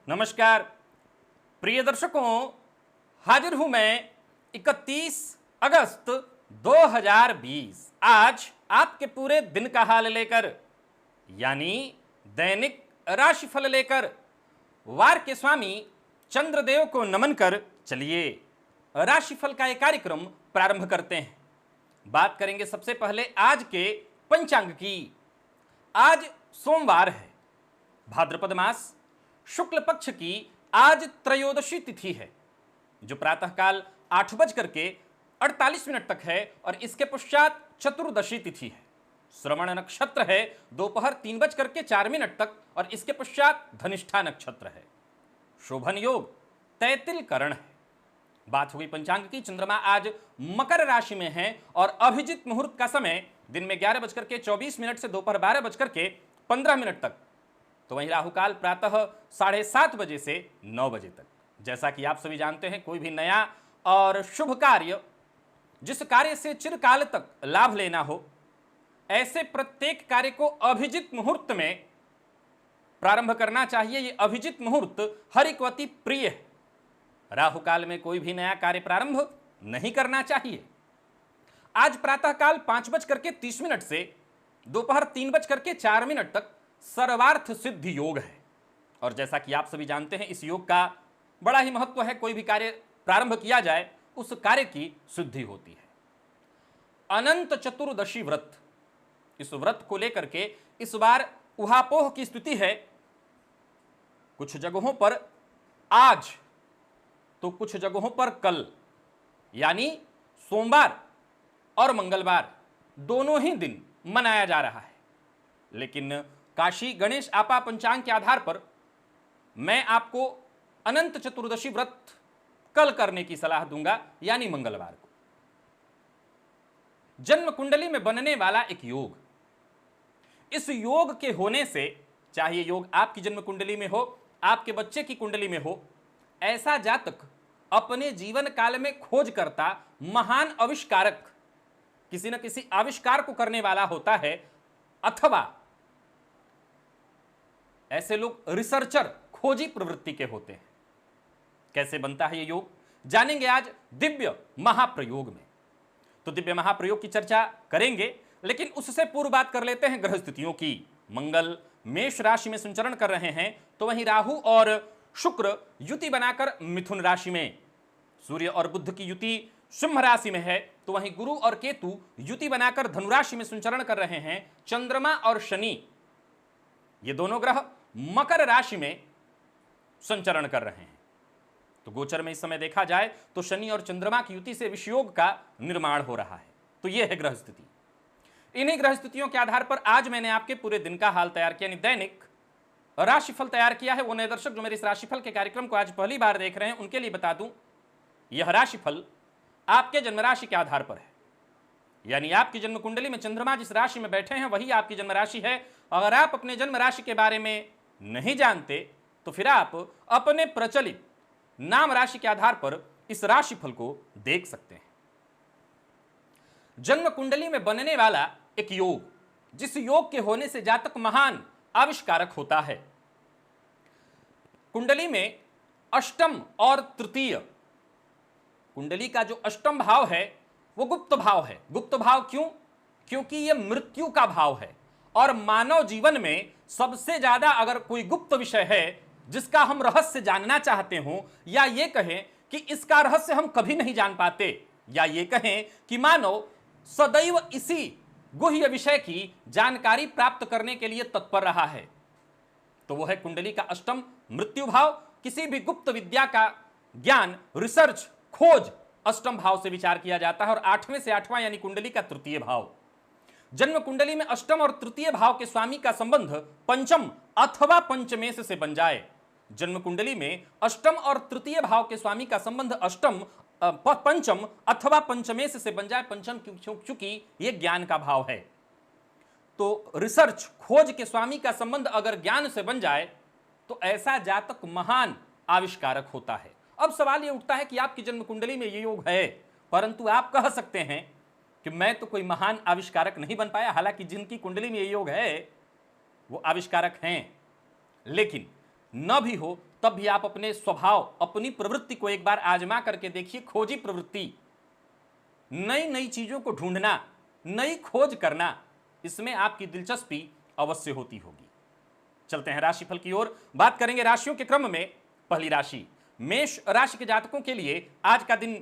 नमस्कार प्रिय दर्शकों, हाजिर हूं मैं 31 अगस्त 2020 आज आपके पूरे दिन का हाल लेकर, यानी दैनिक राशिफल लेकर। वार के स्वामी चंद्रदेव को नमन कर चलिए राशिफल का एक कार्यक्रम प्रारंभ करते हैं। बात करेंगे सबसे पहले आज के पंचांग की। आज सोमवार है, भाद्रपद मास शुक्ल पक्ष की आज त्रयोदशी तिथि है, जो प्रातःकाल 8:48 तक है और इसके पश्चात चतुर्दशी तिथि है। श्रवण नक्षत्र है दोपहर 3:04 तक और इसके पश्चात धनिष्ठा नक्षत्र है। शोभन योग तैतिल करण है। बात हुई पंचांग की। चंद्रमा आज मकर राशि में है और अभिजित मुहूर्त का समय दिन में 11:24 से दोपहर 12:15 तक। तो वहीं राहुकाल प्रातः 7:30 बजे से 9 बजे तक। जैसा कि आप सभी जानते हैं, कोई भी नया और शुभ कार्य, जिस कार्य से चिरकाल तक लाभ लेना हो, ऐसे प्रत्येक कार्य को अभिजित मुहूर्त में प्रारंभ करना चाहिए। ये अभिजित मुहूर्त हरिक्वती प्रिय है। राहुकाल में कोई भी नया कार्य प्रारंभ नहीं करना चाहिए। आज प्रातःकाल 5:30 से दोपहर 3:04 तक सर्वार्थ सिद्धि योग है और जैसा कि आप सभी जानते हैं, इस योग का बड़ा ही महत्व है। कोई भी कार्य प्रारंभ किया जाए, उस कार्य की सिद्धि होती है। अनंत चतुर्दशी व्रत, इस व्रत को लेकर के इस बार उहापोह की स्थिति है। कुछ जगहों पर आज तो कुछ जगहों पर कल, यानी सोमवार और मंगलवार दोनों ही दिन मनाया जा रहा है। लेकिन काशी गणेश आपा पंचांग के आधार पर मैं आपको अनंत चतुर्दशी व्रत कल करने की सलाह दूंगा, यानी मंगलवार को। जन्म कुंडली में बनने वाला एक योग, इस योग के होने से, चाहे योग आपकी जन्म कुंडली में हो, आपके बच्चे की कुंडली में हो, ऐसा जातक अपने जीवन काल में खोज करता, महान आविष्कारक, किसी न किसी आविष्कार को करने वाला होता है, अथवा ऐसे लोग रिसर्चर, खोजी प्रवृत्ति के होते हैं। कैसे बनता है ये योग, जानेंगे आज दिव्य महाप्रयोग में। तो दिव्य महाप्रयोग की चर्चा करेंगे, लेकिन उससे पूर्व बात कर लेते हैं ग्रह स्थितियों की। मंगल मेष राशि में संचरण कर रहे हैं, तो वहीं राहु और शुक्र युति बनाकर मिथुन राशि में, सूर्य और बुध की युति सिंह राशि में है, तो वहीं गुरु और केतु युति बनाकर धनुराशि में संचरण कर रहे हैं। चंद्रमा और शनि, ये दोनों ग्रह मकर राशि में संचरण कर रहे हैं। तो गोचर में इस समय देखा जाए तो शनि और चंद्रमा की युति से विषयोग का निर्माण हो रहा है। तो यह है ग्रह स्थिति। इन्हीं ग्रह स्थितियों के आधार पर आज मैंने आपके पूरे दिन का हाल तैयार किया, यानी दैनिक राशिफल तैयार किया है। वो नए दर्शक जो मेरे इस राशिफल के कार्यक्रम को आज पहली बार देख रहे हैं, उनके लिए बता दूं, यह राशिफल आपके जन्म राशि के आधार पर है, यानी आपकी जन्म कुंडली में चंद्रमा जिस राशि में बैठे हैं वही आपकी जन्म राशि है। अगर आप अपने जन्म राशि के बारे में नहीं जानते तो फिर आप अपने प्रचलित नाम राशि के आधार पर इस राशिफल को देख सकते हैं। जन्म कुंडली में बनने वाला एक योग, जिस योग के होने से जातक महान आविष्कारक होता है। कुंडली में अष्टम और तृतीय, कुंडली का जो अष्टम भाव है वो गुप्त भाव है। गुप्त भाव क्यों? क्योंकि यह मृत्यु का भाव है और मानव जीवन में सबसे ज्यादा अगर कोई गुप्त विषय है जिसका हम रहस्य जानना चाहते हो, या ये कहें कि इसका रहस्य हम कभी नहीं जान पाते, या ये कहें कि मानव सदैव इसी गुह्य विषय की जानकारी प्राप्त करने के लिए तत्पर रहा है, तो वह है कुंडली का अष्टम मृत्यु भाव। किसी भी गुप्त विद्या का ज्ञान, रिसर्च, खोज अष्टम भाव से विचार किया जाता है। और 8वें से 8वां यानी कुंडली का तृतीय भाव। जन्म कुंडली में अष्टम और तृतीय भाव के स्वामी का संबंध पंचम अथवा पंचमेश से बन जाए। जन्म कुंडली में अष्टम और तृतीय भाव के स्वामी का संबंध अष्टम पंचम अथवा पंचमेश से बन जाए। पंचम चूंकि यह ज्ञान का भाव है, तो रिसर्च, खोज के स्वामी का संबंध अगर ज्ञान से बन जाए तो ऐसा जातक महान आविष्कारक होता है। अब सवाल यह उठता है कि आपकी जन्म कुंडली में यह योग है, परंतु आप कह सकते हैं कि मैं तो कोई महान आविष्कारक नहीं बन पाया। हालांकि जिनकी कुंडली में यह योग है वो आविष्कारक हैं, लेकिन न भी हो तब भी आप अपने स्वभाव, अपनी प्रवृत्ति को एक बार आजमा करके देखिए। खोजी प्रवृत्ति, नई नई चीजों को ढूंढना, नई खोज करना, इसमें आपकी दिलचस्पी अवश्य होती होगी। चलते हैं राशिफल की ओर, बात करेंगे राशियों के क्रम में। पहली राशि मेष राशि के जातकों के लिए आज का दिन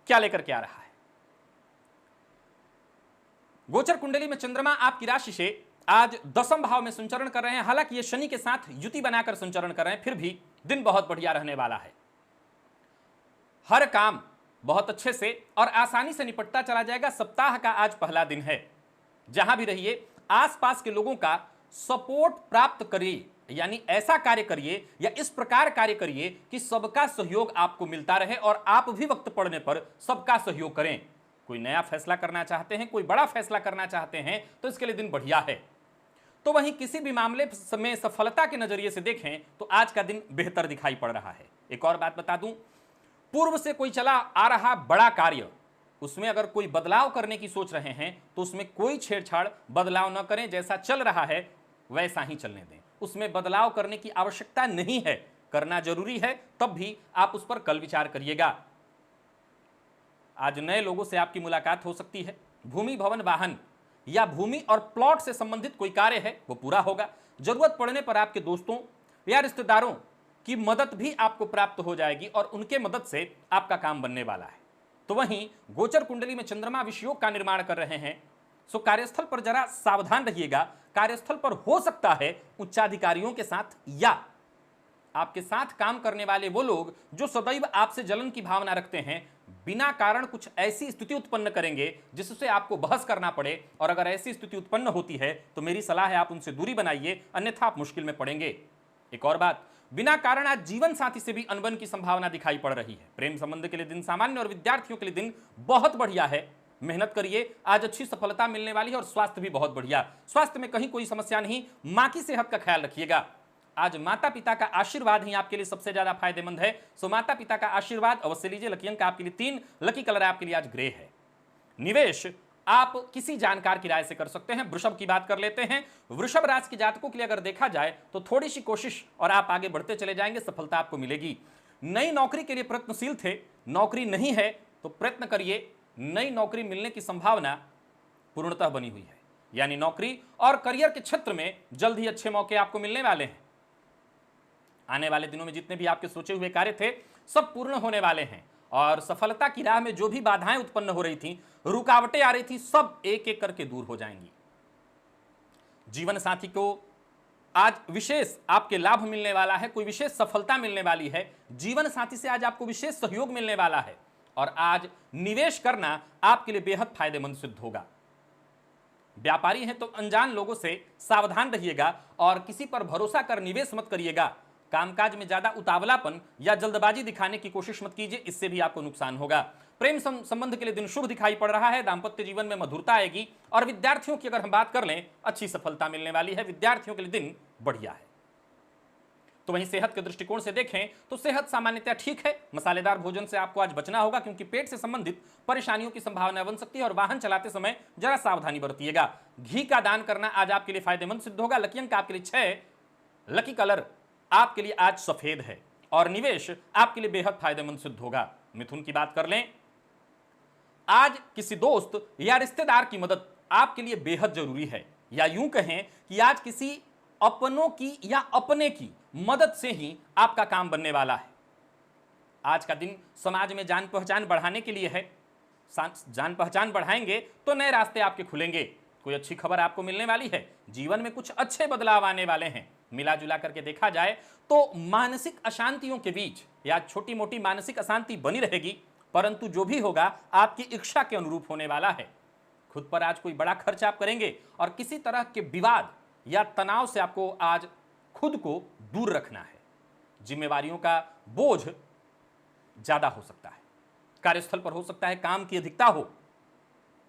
क्या लेकर के आ रहा है। गोचर कुंडली में चंद्रमा आपकी राशि से आज 10वें भाव में संचरण कर रहे हैं। हालांकि ये शनि के साथ युति बनाकर संचरण कर रहे हैं, फिर भी दिन बहुत बढ़िया रहने वाला है। हर काम बहुत अच्छे से और आसानी से निपटता चला जाएगा। सप्ताह का आज पहला दिन है। जहां भी रहिए आसपास के लोगों का सपोर्ट प्राप्त करिए, यानी ऐसा कार्य करिए या इस प्रकार कार्य करिए कि सबका सहयोग आपको मिलता रहे और आप भी वक्त पड़ने पर सबका सहयोग करें। कोई नया फैसला करना चाहते हैं, कोई बड़ा फैसला करना चाहते हैं, तो इसके लिए दिन बढ़िया है। तो वहीं किसी भी मामले में सफलता के नजरिए से देखें तो आज का दिन बेहतर दिखाई पड़ रहा है। एक और बात बता दूं, पूर्व से कोई चला आ रहा बड़ा कार्य, उसमें अगर कोई बदलाव करने की सोच रहे हैं तो उसमें कोई छेड़छाड़ बदलाव न करें। जैसा चल रहा है वैसा ही चलने दें, उसमें बदलाव करने की आवश्यकता नहीं है। करना जरूरी है तब भी आप उस पर कल विचार करिएगा। आज नए लोगों से आपकी मुलाकात हो सकती है। भूमि, भवन, वाहन या भूमि और प्लॉट से संबंधित कोई कार्य है वो पूरा होगा। जरूरत पड़ने पर आपके दोस्तों या रिश्तेदारों की मदद भी आपको प्राप्त हो जाएगी और उनके मदद से आपका काम बनने वाला है। तो वहीं गोचर कुंडली में चंद्रमा विषयोग का निर्माण कर रहे हैं, सो कार्यस्थल पर जरा सावधान रहिएगा। कार्यस्थल पर हो सकता है उच्चाधिकारियों के साथ या आपके साथ काम करने वाले वो लोग जो सदैव आपसे जलन की भावना रखते हैं, बिना कारण कुछ ऐसी स्थिति उत्पन्न करेंगे जिससे आपको बहस करना पड़े। और अगर ऐसी स्थिति उत्पन्न होती है तो मेरी सलाह है आप उनसे दूरी बनाइए, अन्यथा आप मुश्किल में पड़ेंगे। एक और बात, बिना कारण आज जीवन साथी से भी अनबन की संभावना दिखाई पड़ रही है। प्रेम संबंध के लिए दिन सामान्य और विद्यार्थियों के लिए दिन बहुत बढ़िया है। मेहनत करिए, आज अच्छी सफलता मिलने वाली है और स्वास्थ्य भी बहुत बढ़िया। स्वास्थ्य में कहीं कोई समस्या नहीं। मां की सेहत का ख्याल रखिएगा। आज माता पिता का आशीर्वाद ही आपके लिए सबसे ज्यादा फायदेमंद है, सो माता पिता का आशीर्वाद अवश्य लीजिए। लकी अंक आपके लिए 3, लकी कलर आपके लिए आज ग्रे है। निवेश आप किसी जानकार की राय से कर सकते हैं। वृषभ की बात कर लेते हैं। वृषभ राशि के जातकों के लिए अगर देखा जाए तो थोड़ी सी कोशिश और आप आगे बढ़ते चले जाएंगे, सफलता आपको मिलेगी। नई नौकरी के लिए प्रयत्नशील थे, नौकरी नहीं है तो प्रयत्न करिए। नई नौकरी मिलने की संभावना पूर्णतः बनी हुई है, यानी नौकरी और करियर के क्षेत्र में जल्द ही अच्छे मौके आपको मिलने वाले हैं। आने वाले दिनों में जितने भी आपके सोचे हुए कार्य थे सब पूर्ण होने वाले हैं और सफलता की राह में जो भी बाधाएं उत्पन्न हो रही थी, रुकावटें आ रही थी, सब एक एक करके दूर हो जाएंगी। जीवन साथी को आज विशेष आपके लाभ मिलने वाला है, कोई विशेष सफलता मिलने वाली है। जीवन साथी से आज आपको विशेष सहयोग मिलने वाला है और आज निवेश करना आपके लिए बेहद फायदेमंद सिद्ध होगा। व्यापारी हैं तो अनजान लोगों से सावधान रहिएगा और किसी पर भरोसा कर निवेश मत करिएगा। कामकाज में ज्यादा उतावलापन या जल्दबाजी दिखाने की कोशिश मत कीजिए, इससे भी आपको नुकसान होगा। प्रेम संबंध के लिए दिन शुभ दिखाई पड़ रहा है। दाम्पत्य जीवन में मधुरता आएगी और विद्यार्थियों की अगर हम बात कर लें, अच्छी सफलता मिलने वाली है। विद्यार्थियों के लिए दिन बढ़िया है। तो वहीं सेहत के दृष्टिकोण से देखें तो सेहत सामान्यतः ठीक है। मसालेदार भोजन से आपको आज बचना होगा क्योंकि पेट से संबंधित परेशानियों की संभावना बन सकती है और वाहन चलाते समय जरा सावधानी बरतिएगा। घी का दान करना आज आपके लिए फायदेमंद सिद्ध होगा। लकी अंक आपके लिए 6, लकी कलर आपके लिए आज सफेद है और निवेश आपके लिए बेहद फायदेमंद सिद्ध होगा। मिथुन की बात कर लें, आज किसी दोस्त या रिश्तेदार की मदद आपके लिए बेहद जरूरी है, या यूं कहें कि आज किसी अपनों की या अपने की मदद से ही आपका काम बनने वाला है। आज का दिन समाज में जान पहचान बढ़ाने के लिए है। जान पहचान बढ़ाएंगे तो नए रास्ते आपके खुलेंगे। कोई अच्छी खबर आपको मिलने वाली है। जीवन में कुछ अच्छे बदलाव आने वाले हैं। मिला जुला करके देखा जाए तो मानसिक अशांतियों के बीच या छोटी मोटी मानसिक अशांति बनी रहेगी, परंतु जो भी होगा आपकी इच्छा के अनुरूप होने वाला है। खुद पर आज कोई बड़ा खर्च आप करेंगे और किसी तरह के विवाद या तनाव से आपको आज खुद को दूर रखना है। जिम्मेवारियों का बोझ ज्यादा हो सकता है। कार्यस्थल पर हो सकता है काम की अधिकता हो।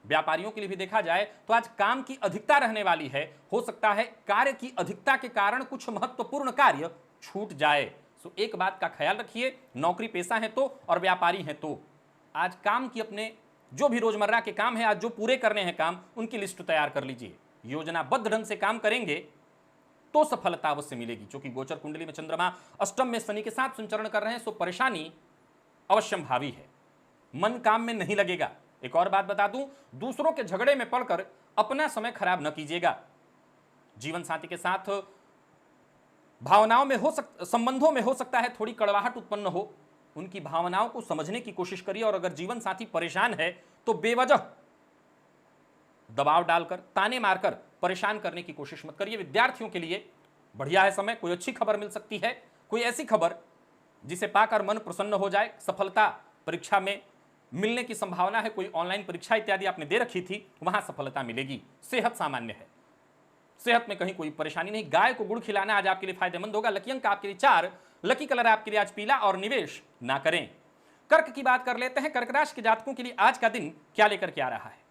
व्यापारियों के लिए भी देखा जाए तो आज काम की अधिकता रहने वाली है। हो सकता है कार्य की अधिकता के कारण कुछ महत्वपूर्ण कार्य छूट जाए। सो एक बात का ख्याल रखिए, नौकरी पेशा है तो और व्यापारी हैं तो आज काम की अपने जो भी रोजमर्रा के काम है, आज जो पूरे करने हैं काम, उनकी लिस्ट तैयार कर लीजिए। योजनाबद्ध ढंग से काम करेंगे तो सफलता अवश्य मिलेगी। क्योंकि गोचर कुंडली में चंद्रमा अष्टम में शनि के साथ संचरण कर रहे हैं, सो परेशानी अवश्यंभावी है, मन काम में नहीं लगेगा। एक और बात बता दूं, दूसरों के झगड़े में पड़कर अपना समय खराब न कीजिएगा। जीवन साथी के साथ भावनाओं में संबंधों में हो सकता है थोड़ी कड़वाहट उत्पन्न हो, उनकी भावनाओं को समझने की कोशिश करिए। और अगर जीवन साथी परेशान है तो बेवजह दबाव डालकर, ताने मारकर परेशान करने की कोशिश मत करिए। विद्यार्थियों के लिए बढ़िया है समय, कोई अच्छी खबर मिल सकती है, कोई ऐसी खबर जिसे पाकर मन प्रसन्न हो जाए। सफलता परीक्षा में मिलने की संभावना है, कोई ऑनलाइन परीक्षा इत्यादि आपने दे रखी थी, वहां सफलता मिलेगी। सेहत सामान्य है, सेहत में कहीं कोई परेशानी नहीं। गाय को गुड़ खिलाना आज आपके लिए फायदेमंद होगा। लकी अंक आपके लिए 4, लकी कलर आपके लिए आज पीला, और निवेश ना करें। कर्क की बात कर लेते हैं। कर्क राशि के जातकों के लिए आज का दिन क्या लेकर के आ रहा है?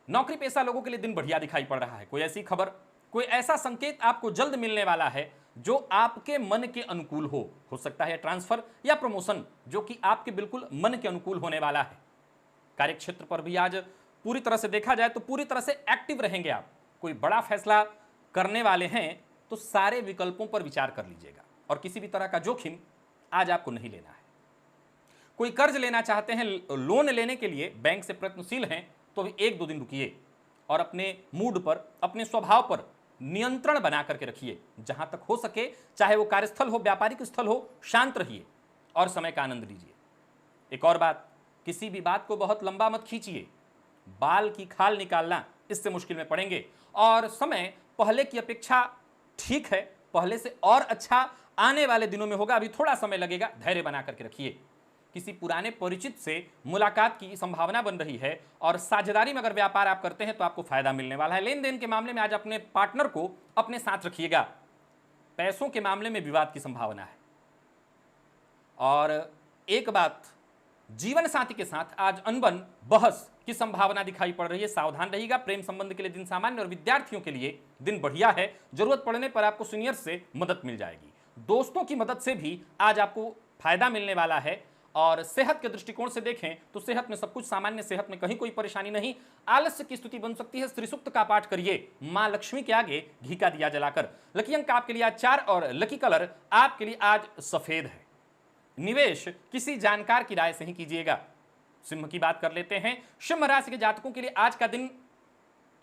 नौकरी पेशा लोगों के लिए दिन बढ़िया दिखाई पड़ रहा है। कोई ऐसी खबर, कोई ऐसा संकेत आपको जल्द मिलने वाला है जो आपके मन के अनुकूल हो सकता है ट्रांसफर या प्रमोशन जो कि आपके बिल्कुल मन के अनुकूल होने वाला है। कार्यक्षेत्र पर भी आज पूरी तरह से देखा जाए तो पूरी तरह से एक्टिव रहेंगे आप। कोई बड़ा फैसला करने वाले हैं तो सारे विकल्पों पर विचार कर लीजिएगा, और किसी भी तरह का जोखिम आज आपको नहीं लेना है। कोई कर्ज लेना चाहते हैं, लोन लेने के लिए बैंक से प्रयत्नशील हैं, तो 1-2 दिन रुकिए और अपने मूड पर, अपने स्वभाव पर नियंत्रण बना करके रखिए। जहां तक हो सके, चाहे वो कार्यस्थल हो, व्यापारिक स्थल हो, शांत रहिए और समय का आनंद लीजिए। एक और बात, किसी भी बात को बहुत लंबा मत खींचिए। बाल की खाल निकालना, इससे मुश्किल में पड़ेंगे। और समय पहले की अपेक्षा ठीक है, पहले से और अच्छा आने वाले दिनों में होगा। अभी थोड़ा समय लगेगा, धैर्य बना करके रखिए। किसी पुराने परिचित से मुलाकात की संभावना बन रही है, और साझेदारी में अगर व्यापार आप करते हैं तो आपको फायदा मिलने वाला है। लेन देन के मामले में आज अपने पार्टनर को अपने साथ रखिएगा। पैसों के मामले में विवाद की संभावना है। और एक बात, जीवन साथी के साथ आज अनबन, बहस की संभावना दिखाई पड़ रही है, सावधान रहिएगा। प्रेम संबंध के लिए दिन सामान्य, और विद्यार्थियों के लिए दिन बढ़िया है। जरूरत पड़ने पर आपको सीनियर से मदद मिल जाएगी। दोस्तों की मदद से भी आज आपको फायदा मिलने वाला है। और सेहत के दृष्टिकोण से देखें तो सेहत में सब कुछ सामान्य, सेहत में कहीं कोई परेशानी नहीं। आलस्य की स्थिति बन सकती है, श्री सूक्त का पाठ करिए मां लक्ष्मी के आगे घी का दिया जलाकर। लकी अंक आपके लिए आज 4, और लकी कलर आपके लिए आज सफेद है। निवेश किसी जानकार की राय से ही कीजिएगा। सिंह की बात कर लेते हैं। सिंह राशि के जातकों के लिए आज का दिन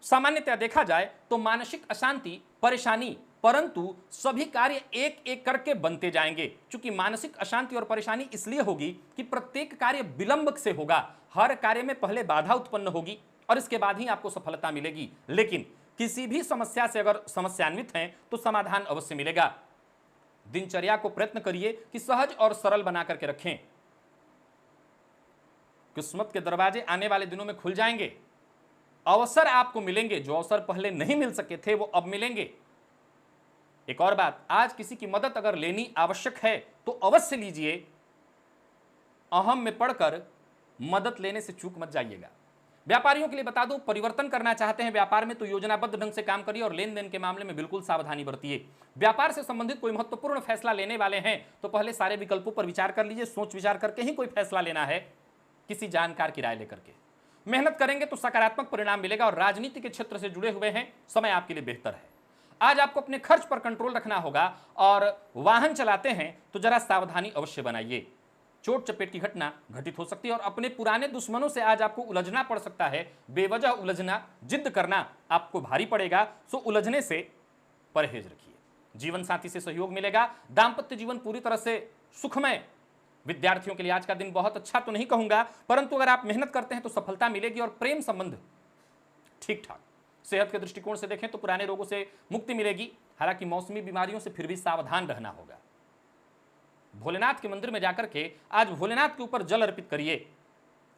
सामान्यतः देखा जाए तो मानसिक अशांति, परेशानी, परंतु सभी कार्य एक एक करके बनते जाएंगे। क्योंकि मानसिक अशांति और परेशानी इसलिए होगी कि प्रत्येक कार्य विलंब से होगा। हर कार्य में पहले बाधा उत्पन्न होगी और इसके बाद ही आपको सफलता मिलेगी। लेकिन किसी भी समस्या से अगर समस्यान्वित हैं तो समाधान अवश्य मिलेगा। दिनचर्या को प्रयत्न करिए कि सहज और सरल बना करके रखें। किस्मत के दरवाजे आने वाले दिनों में खुल जाएंगे। अवसर आपको मिलेंगे, जो अवसर पहले नहीं मिल सके थे वो अब मिलेंगे। एक और बात, आज किसी की मदद अगर लेनी आवश्यक है तो अवश्य लीजिए। अहम में पड़कर मदद लेने से चूक मत जाइएगा। व्यापारियों के लिए बता दूं, परिवर्तन करना चाहते हैं व्यापार में तो योजनाबद्ध ढंग से काम करिए और लेन देन के मामले में बिल्कुल सावधानी बरतिए। व्यापार से संबंधित कोई महत्वपूर्ण फैसला लेने वाले हैं तो पहले सारे विकल्पों पर विचार कर लीजिए। सोच विचार करके ही कोई फैसला लेना है, किसी जानकार की राय लेकर के। मेहनत करेंगे तो सकारात्मक परिणाम मिलेगा। और राजनीति के क्षेत्र से जुड़े हुए हैं, समय आपके लिए बेहतर है। आज आपको अपने खर्च पर कंट्रोल रखना होगा और वाहन चलाते हैं तो जरा सावधानी अवश्य बनाइए। चोट चपेट की घटना घटित हो सकती है और अपने पुराने दुश्मनों से आज आपको उलझना पड़ सकता है। बेवजह उलझना, जिद करना आपको भारी पड़ेगा, सो उलझने से परहेज रखिए। जीवन साथी से सहयोग मिलेगा। दाम्पत्य जीवन पूरी तरह से सुखमय। विद्यार्थियों के लिए आज का दिन बहुत अच्छा तो नहीं कहूंगा, परंतु अगर आप मेहनत करते हैं तो सफलता मिलेगी। और प्रेम संबंध ठीक ठाक। सेहत के दृष्टिकोण से देखें तो पुराने रोगों से मुक्ति मिलेगी। हालांकि मौसमी बीमारियों से फिर भी सावधान रहना होगा। भोलेनाथ के मंदिर में जाकर के आज भोलेनाथ के ऊपर जल अर्पित करिए।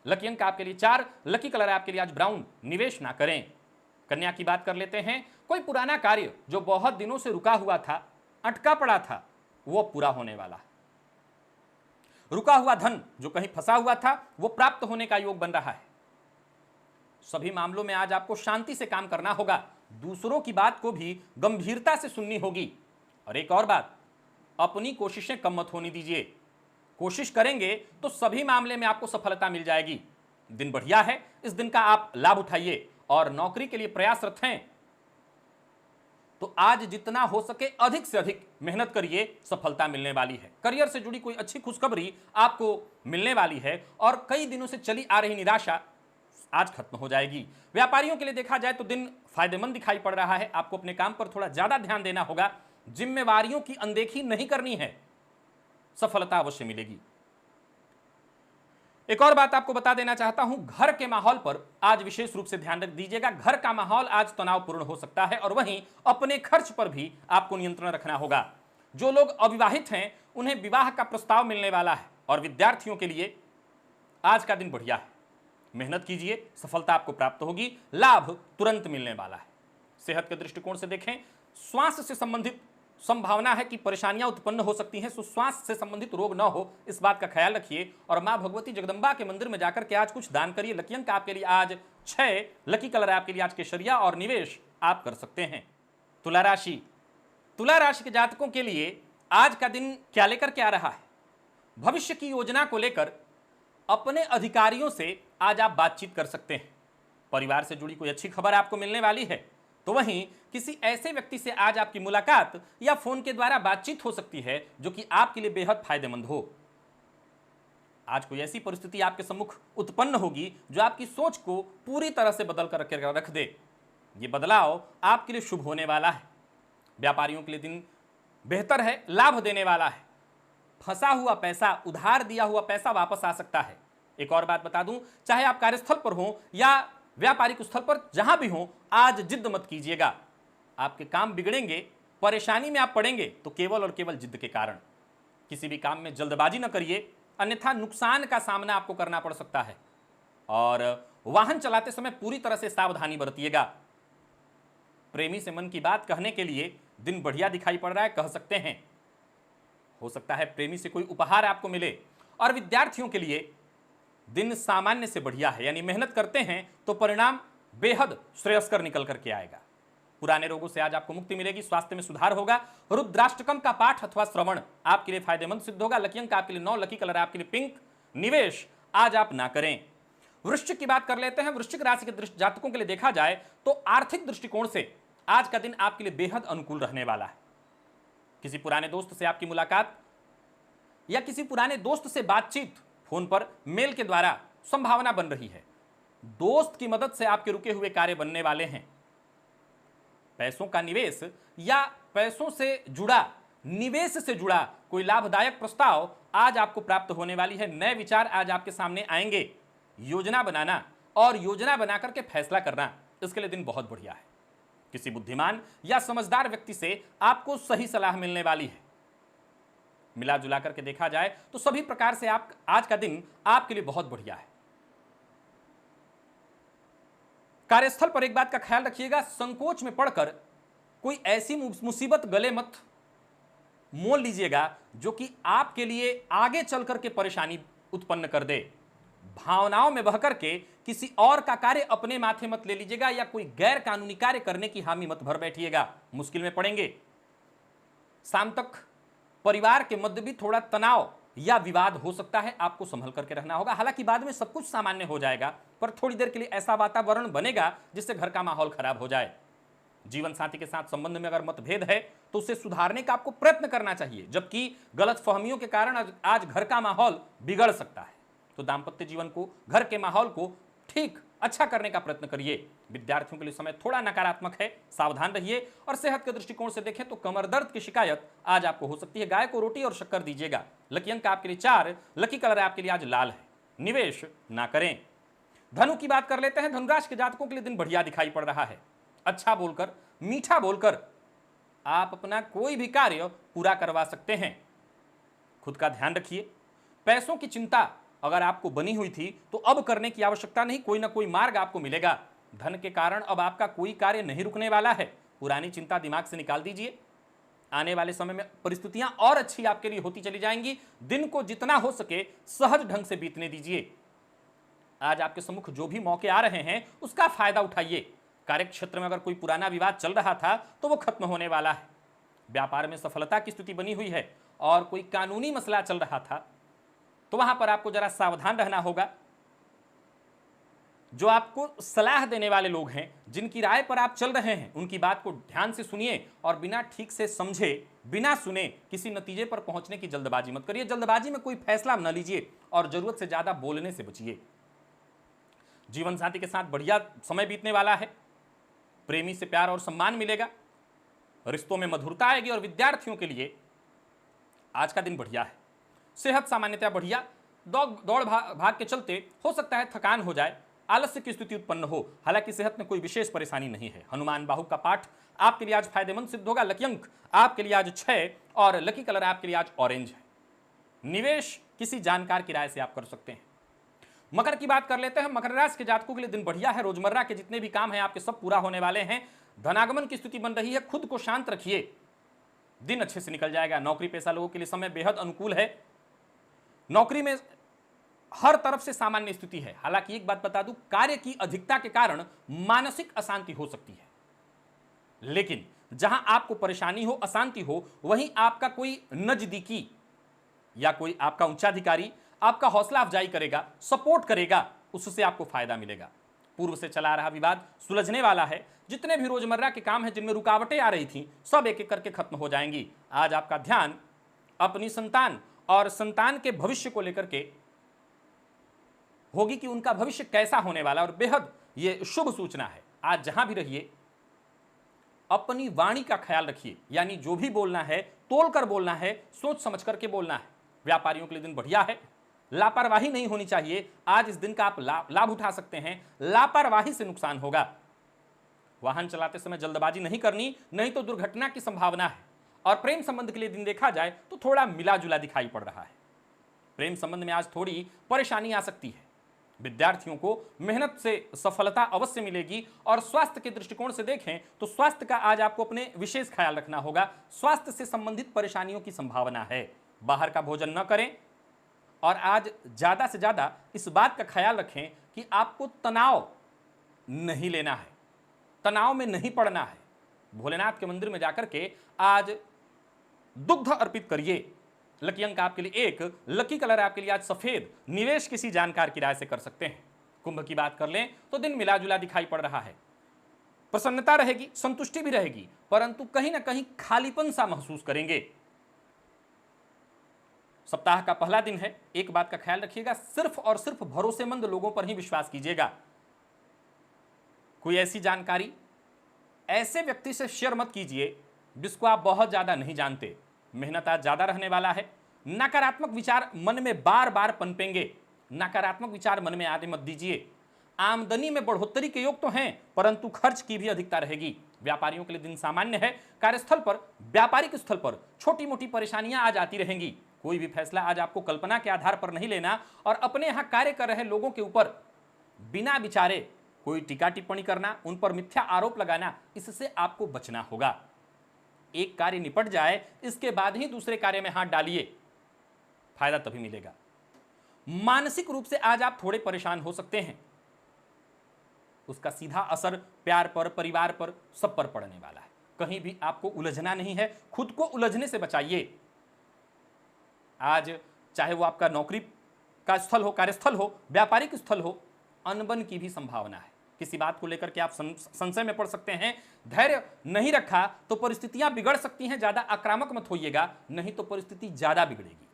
लकी अंक आपके लिए 4, लकी कलर आपके लिए आज ब्राउन। निवेश ना करें। कन्या की बात कर लेते हैं। कोई पुराना कार्य जो बहुत दिनों से रुका हुआ था, अटका पड़ा था, वो पूरा होने वाला है। रुका हुआ धन जो कहीं फंसा हुआ था वो प्राप्त होने का योग बन रहा है। सभी मामलों में आज आपको शांति से काम करना होगा। दूसरों की बात को भी गंभीरता से सुननी होगी। और एक और बात, अपनी कोशिशें कम मत होने दीजिए। कोशिश करेंगे तो सभी मामले में आपको सफलता मिल जाएगी। दिन बढ़िया है, इस दिन का आप लाभ उठाइए और नौकरी के लिए प्रयासरत हैं तो आज जितना हो सके अधिक से अधिक मेहनत करिए, सफलता मिलने वाली है। करियर से जुड़ी कोई अच्छी खुशखबरी आपको मिलने वाली है और कई दिनों से चली आ रही निराशा आज खत्म हो जाएगी। व्यापारियों के लिए देखा जाए तो दिन फायदेमंद दिखाई पड़ रहा है। आपको अपने काम पर थोड़ा ज्यादा ध्यान देना होगा, जिम्मेवारियों की अनदेखी नहीं करनी है, सफलता अवश्य मिलेगी। एक और बात आपको बता देना चाहता हूं, घर के माहौल पर आज विशेष रूप से ध्यान रख दीजिएगा। घर का माहौल आज तनावपूर्ण हो सकता है और वहीं अपने खर्च पर भी आपको नियंत्रण रखना होगा। जो लोग अविवाहित हैं उन्हें विवाह का प्रस्ताव मिलने वाला है और विद्यार्थियों के लिए आज का दिन बढ़िया है। मेहनत कीजिए, सफलता आपको प्राप्त होगी, लाभ तुरंत मिलने वाला है। सेहत के दृष्टिकोण से देखें, श्वास से संबंधित संभावना है कि परेशानियां उत्पन्न हो सकती हैं, सो श्वास से संबंधित रोग न हो इस बात का ख्याल रखिए और मां भगवती जगदंबा के मंदिर में जाकर के आज कुछ दान करिए। लकी अंक आपके लिए आज 6, लकी कलर आपके लिए आज केसरिया और निवेश आप कर सकते हैं। तुला राशि, तुला राशि के जातकों के लिए आज का दिन क्या लेकर के आ रहा है? भविष्य की योजना को लेकर अपने अधिकारियों से आज आप बातचीत कर सकते हैं। परिवार से जुड़ी कोई अच्छी खबर आपको मिलने वाली है, तो वहीं किसी ऐसे व्यक्ति से आज आपकी मुलाकात या फोन के द्वारा बातचीत हो सकती है जो कि आपके लिए बेहद फायदेमंद हो। आज कोई ऐसी परिस्थिति आपके सम्मुख उत्पन्न होगी जो आपकी सोच को पूरी तरह से बदल कर रख दे। ये बदलाव आपके लिए शुभ होने वाला है। व्यापारियों के लिए दिन बेहतर है, लाभ देने वाला है। फंसा हुआ पैसा, उधार दिया हुआ पैसा वापस आ सकता है। एक और बात बता दूं, चाहे आप कार्यस्थल पर हो या व्यापारिक स्थल पर जहां भी हो, आज जिद मत कीजिएगा। आपके काम बिगड़ेंगे, परेशानी में आप पड़ेंगे तो केवल और केवल जिद के कारण। किसी भी काम में जल्दबाजी न करिए, अन्यथा नुकसान का सामना आपको करना पड़ सकता है। और वाहन चलाते समय पूरी तरह से सावधानी बरतिएगा। प्रेमी से मन की बात कहने के लिए दिन बढ़िया दिखाई पड़ रहा है, कह सकते हैं। हो सकता है प्रेमी से कोई उपहार आपको मिले। और विद्यार्थियों के लिए दिन सामान्य से बढ़िया है, यानी मेहनत करते हैं तो परिणाम बेहद श्रेयस्कर निकल करके आएगा। पुराने रोगों से आज आपको मुक्ति मिलेगी, स्वास्थ्य में सुधार होगा। रुद्राष्टकम का पाठ अथवा श्रवण आपके लिए फायदेमंद सिद्ध होगा। लकी अंक आपके लिए 9, लकी कलर आपके लिए पिंक। निवेश आज आप ना करें। वृश्चिक की बात कर लेते हैं। वृश्चिक राशि के जातकों के लिए देखा जाए तो आर्थिक दृष्टिकोण से आज का दिन आपके लिए बेहद अनुकूल रहने वाला है। किसी पुराने दोस्त से आपकी मुलाकात या किसी पुराने दोस्त से बातचीत फोन पर, मेल के द्वारा संभावना बन रही है। दोस्त की मदद से आपके रुके हुए कार्य बनने वाले हैं। पैसों का निवेश या पैसों से जुड़ा, निवेश से जुड़ा कोई लाभदायक प्रस्ताव आज आपको प्राप्त होने वाली है। नए विचार आज आपके सामने आएंगे। योजना बनाना और योजना बना करके फैसला करना, इसके लिए दिन बहुत बढ़िया है। किसी बुद्धिमान या समझदार व्यक्ति से आपको सही सलाह मिलने वाली है। मिला जुला करके देखा जाए तो सभी प्रकार से आप आज का दिन आपके लिए बहुत बढ़िया है। कार्यस्थल पर एक बात का ख्याल रखिएगा, संकोच में पड़कर कोई ऐसी मुसीबत गले मत मोल लीजिएगा जो कि आपके लिए आगे चल करके परेशानी उत्पन्न कर दे। भावनाओं में बह करके किसी और का कार्य अपने माथे मत ले लीजिएगा या कोई गैर कानूनी कार्य करने की हामी मत भर बैठिएगा, मुश्किल में पड़ेंगे। शाम तक परिवार के मध्य भी थोड़ा तनाव या विवाद हो सकता है, आपको संभल करके रहना होगा। हालांकि बाद में सब कुछ सामान्य हो जाएगा, पर थोड़ी देर के लिए ऐसा वातावरण बनेगा जिससे घर का माहौल खराब हो जाए। जीवन साथी के साथ संबंध में अगर मतभेद है तो उसे सुधारने का आपको प्रयत्न करना चाहिए, जबकि गलतफहमियों के कारण आज घर का माहौल बिगड़ सकता है। तो दाम्पत्य जीवन को, घर के माहौल को ठीक अच्छा करने का प्रयत्न करिए। विद्यार्थियों के लिए समय थोड़ा नकारात्मक है, सावधान रहिए। और सेहत के दृष्टिकोण से देखें तो कमर दर्द की शिकायत आज आपको हो सकती है। गाय को रोटी और शक्कर दीजिएगा। लकी अंक आपके लिए 4, लकी कलर आपके लिए आज लाल है। निवेश ना करें। धनु की बात कर लेते हैं। धनुराशि के जातकों के लिए दिन बढ़िया दिखाई पड़ रहा है। अच्छा बोलकर, मीठा बोलकर आप अपना कोई भी कार्य पूरा करवा सकते हैं। खुद का ध्यान रखिए। पैसों की चिंता अगर आपको बनी हुई थी तो अब करने की आवश्यकता नहीं, कोई ना कोई मार्ग आपको मिलेगा। धन के कारण अब आपका कोई कार्य नहीं रुकने वाला है। पुरानी चिंता दिमाग से निकाल दीजिए। आने वाले समय में परिस्थितियां और अच्छी आपके लिए होती चली जाएंगी। दिन को जितना हो सके सहज ढंग से बीतने दीजिए। आज आपके सम्मुख जो भी मौके आ रहे हैं उसका फायदा उठाइए। कार्य क्षेत्र में अगर कोई पुराना विवाद चल रहा था तो वो खत्म होने वाला है। व्यापार में सफलता की स्थिति बनी हुई है और कोई कानूनी मसला चल रहा था तो वहां पर आपको जरा सावधान रहना होगा। जो आपको सलाह देने वाले लोग हैं, जिनकी राय पर आप चल रहे हैं, उनकी बात को ध्यान से सुनिए और बिना ठीक से समझे, बिना सुने किसी नतीजे पर पहुंचने की जल्दबाजी मत करिए। जल्दबाजी में कोई फैसला न लीजिए और जरूरत से ज्यादा बोलने से बचिए। जीवन साथी के साथ बढ़िया समय बीतने वाला है, प्रेमी से प्यार और सम्मान मिलेगा, रिश्तों में मधुरता आएगी और विद्यार्थियों के लिए आज का दिन बढ़िया है। सेहत सामान्यतः बढ़िया, दौड़ भाग के चलते हो सकता है थकान हो जाए, आलस्य की स्थिति उत्पन्न हो, हालांकि सेहत में कोई विशेष परेशानी नहीं है। हनुमान बाहु का पाठ आपके लिए आज फायदेमंद सिद्ध होगा। लकी अंक आपके लिए आज 6 और लकी कलर आपके लिए आज ऑरेंज है। निवेश किसी जानकार की राय से आप कर सकते हैं। मकर की बात कर लेते हैं। मकर राशि के जातकों के लिए दिन बढ़िया है। रोजमर्रा के जितने भी काम हैं आपके सब पूरा होने वाले हैं। धनागमन की स्थिति बन रही है। खुद को शांत रखिए, दिन अच्छे से निकल जाएगा। नौकरी पेशा लोगों के लिए समय बेहद अनुकूल है। नौकरी में हर तरफ से सामान्य स्थिति है। हालांकि एक बात बता दूं, कार्य की अधिकता के कारण मानसिक अशांति हो सकती है, लेकिन जहां आपको परेशानी हो, अशांति हो, वहीं आपका कोई नजदीकी या कोई आपका उच्चाधिकारी आपका हौसला अफजाई करेगा, सपोर्ट करेगा, उससे आपको फायदा मिलेगा। पूर्व से चला रहा विवाद सुलझने वाला है। जितने भी रोजमर्रा के काम हैं जिनमें रुकावटें आ रही थी, सब एक एक करके खत्म हो जाएंगी। आज आपका ध्यान अपनी संतान और संतान के भविष्य को लेकर के होगी कि उनका भविष्य कैसा होने वाला, और बेहद यह शुभ सूचना है। आज जहां भी रहिए अपनी वाणी का ख्याल रखिए, यानी जो भी बोलना है तोलकर बोलना है, सोच समझ करके बोलना है। व्यापारियों के लिए दिन बढ़िया है। लापरवाही नहीं होनी चाहिए। आज इस दिन का आप लाभ उठा सकते हैं। लापरवाही से नुकसान होगा। वाहन चलाते समय जल्दबाजी नहीं करनी, नहीं तो दुर्घटना की संभावना है। और प्रेम संबंध के लिए दिन देखा जाए तो थोड़ा मिला जुला दिखाई पड़ रहा है। प्रेम संबंध में आज थोड़ी परेशानी आ सकती है। विद्यार्थियों को मेहनत से सफलता अवश्य मिलेगी। और स्वास्थ्य के दृष्टिकोण से देखें तो स्वास्थ्य का आज आपको अपने विशेष ख्याल रखना होगा। स्वास्थ्य से संबंधित परेशानियों की संभावना है। बाहर का भोजन न करें और आज ज्यादा से ज्यादा इस बात का ख्याल रखें कि आपको तनाव नहीं लेना है, तनाव में नहीं पड़ना है। भोलेनाथ के मंदिर में जाकर के आज दुग्ध अर्पित करिए। लकी अंक आपके लिए 1, लकी कलर आपके लिए आज सफेद। निवेश किसी जानकार की राय से कर सकते हैं। कुंभ की बात कर लें तो दिन मिला जुला दिखाई पड़ रहा है। प्रसन्नता रहेगी, संतुष्टि भी रहेगी, परंतु कहीं ना कहीं खालीपन सा महसूस करेंगे। सप्ताह का पहला दिन है। एक बात का ख्याल रखिएगा, सिर्फ और सिर्फ भरोसेमंद लोगों पर ही विश्वास कीजिएगा। कोई ऐसी जानकारी ऐसे व्यक्ति से शेयर मत कीजिए जिसको आप बहुत ज्यादा नहीं जानते। मेहनत आज ज्यादा रहने वाला है। नकारात्मक विचार मन में बार बार पनपेंगे। नकारात्मक विचार मन में आने मत दीजिए। आमदनी में बढ़ोतरी के योग तो हैं, परंतु खर्च की भी अधिकता रहेगी। व्यापारियों के लिए दिन सामान्य है। कार्यस्थल पर, व्यापारिक स्थल पर छोटी मोटी परेशानियां आज आती रहेंगी। कोई भी फैसला आज आपको कल्पना के आधार पर नहीं लेना और अपने यहां कार्य कर रहे लोगों के ऊपर बिना विचारे कोई टीका टिप्पणी करना, उन पर मिथ्या आरोप लगाना, इससे आपको बचना होगा। एक कार्य निपट जाए, इसके बाद ही दूसरे कार्य में हाथ डालिए, फायदा तभी मिलेगा। मानसिक रूप से आज आप थोड़े परेशान हो सकते हैं। उसका सीधा असर प्यार पर, परिवार पर, सब पर पड़ने वाला है। कहीं भी आपको उलझना नहीं है। खुद को उलझने से बचाइए। आज चाहे वो आपका नौकरी का स्थल हो, कार्यस्थल हो, व्यापारिक स्थल हो, अनबन की भी संभावना है। किसी बात को लेकर के आप संशय में पड़ सकते हैं। धैर्य नहीं रखा तो परिस्थितियां बिगड़ सकती हैं। ज्यादा आक्रामक मत होइएगा, नहीं तो परिस्थिति ज्यादा बिगड़ेगी।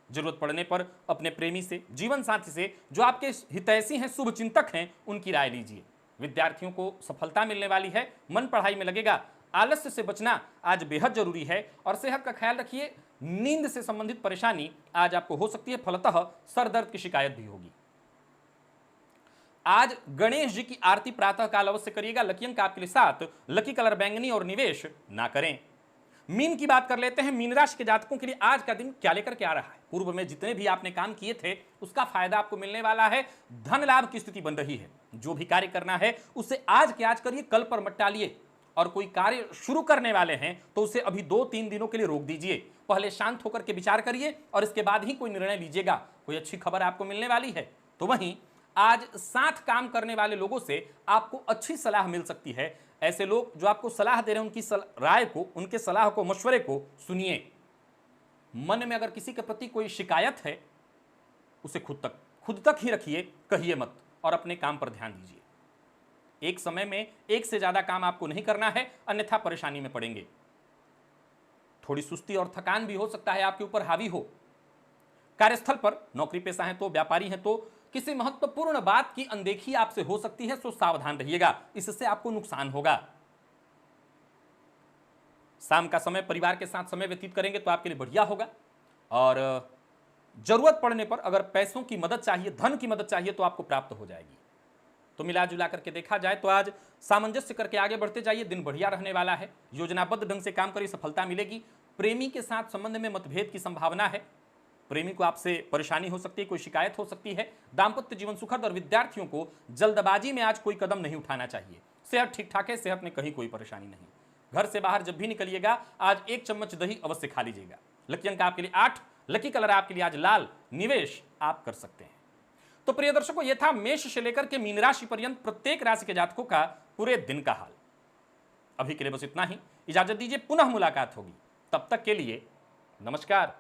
जरूरत पड़ने पर अपने प्रेमी से, जीवन साथी से, जो आपके हितैषी हैं, शुभ चिंतक हैं, उनकी राय लीजिए। विद्यार्थियों को सफलता मिलने वाली है। मन पढ़ाई में लगेगा। आलस्य से बचना आज बेहद जरूरी है। और सेहत का ख्याल रखिए। नींद से संबंधित परेशानी आज आपको हो सकती है। फलतः सर दर्द की शिकायत भी होगी। आज गणेश जी की आरती प्रातः काल अवश्य करिएगा। लकी अंक आपके लिए 7, लकी कलर बैंगनी और निवेश ना करें। मीन की बात कर लेते हैं। मीन राशि के जातकों के लिए आज का दिन क्या लेकर के आ रहा है? पूर्व में जितने भी आपने काम किए थे उसका फायदा आपको मिलने वाला है। धन लाभ की स्थिति बन रही है। जो भी कार्य करना है उसे आज के आज करिए, कल पर मत टालिए। और कोई कार्य शुरू करने वाले हैं तो उसे अभी 2-3 दिनों के लिए रोक दीजिए। पहले शांत होकर के विचार करिए और इसके बाद ही कोई निर्णय लीजिएगा। कोई अच्छी खबर आपको मिलने वाली है। तो वहीं आज साथ काम करने वाले लोगों से आपको अच्छी सलाह मिल सकती है। ऐसे लोग जो आपको सलाह दे रहे हैं, उनकी राय को, उनके सलाह को, मशवरे को सुनिए। मन में अगर किसी के प्रति कोई शिकायत है, उसे खुद तक ही रखिए, कहिए मत। और अपने काम पर ध्यान दीजिए। एक समय में एक से ज्यादा काम आपको नहीं करना है, अन्यथा परेशानी में पड़ेंगे। थोड़ी सुस्ती और थकान भी हो सकता है आपके ऊपर हावी हो। कार्यस्थल पर नौकरी पेशा है तो, व्यापारी है तो, किसी महत्वपूर्ण बात की अनदेखी आपसे हो सकती है, सो सावधान रहिएगा, इससे आपको नुकसान होगा। शाम का समय परिवार के साथ समय व्यतीत करेंगे तो आपके लिए बढ़िया होगा। और जरूरत पड़ने पर अगर पैसों की मदद चाहिए, धन की मदद चाहिए तो आपको प्राप्त हो जाएगी। तो मिला जुला करके देखा जाए तो आज सामंजस्य करके आगे बढ़ते जाइए, दिन बढ़िया रहने वाला है। योजनाबद्ध ढंग से काम करिए, सफलता मिलेगी। प्रेमी के साथ संबंध में मतभेद की संभावना है, प्रेमी को आपसे परेशानी हो सकती है, कोई शिकायत हो सकती है। दाम्पत्य जीवन सुखद और विद्यार्थियों को जल्दबाजी में आज कोई कदम नहीं उठाना चाहिए। सेहत ठीक ठाक है, सेहत में कहीं कोई परेशानी नहीं। घर से बाहर जब भी निकलिएगा आज 1 चम्मच दही अवश्य खा लीजिएगा। लकी अंक आपके लिए 8, लकी कलर आपके लिए आज लाल। निवेश आप कर सकते हैं। तो प्रिय दर्शकों, यह था मेष से लेकर के मीन राशि पर्यंत प्रत्येक राशि के जातकों का पूरे दिन का हाल। अभी के लिए बस इतना ही, इजाजत दीजिए, पुनः मुलाकात होगी। तब तक के लिए नमस्कार।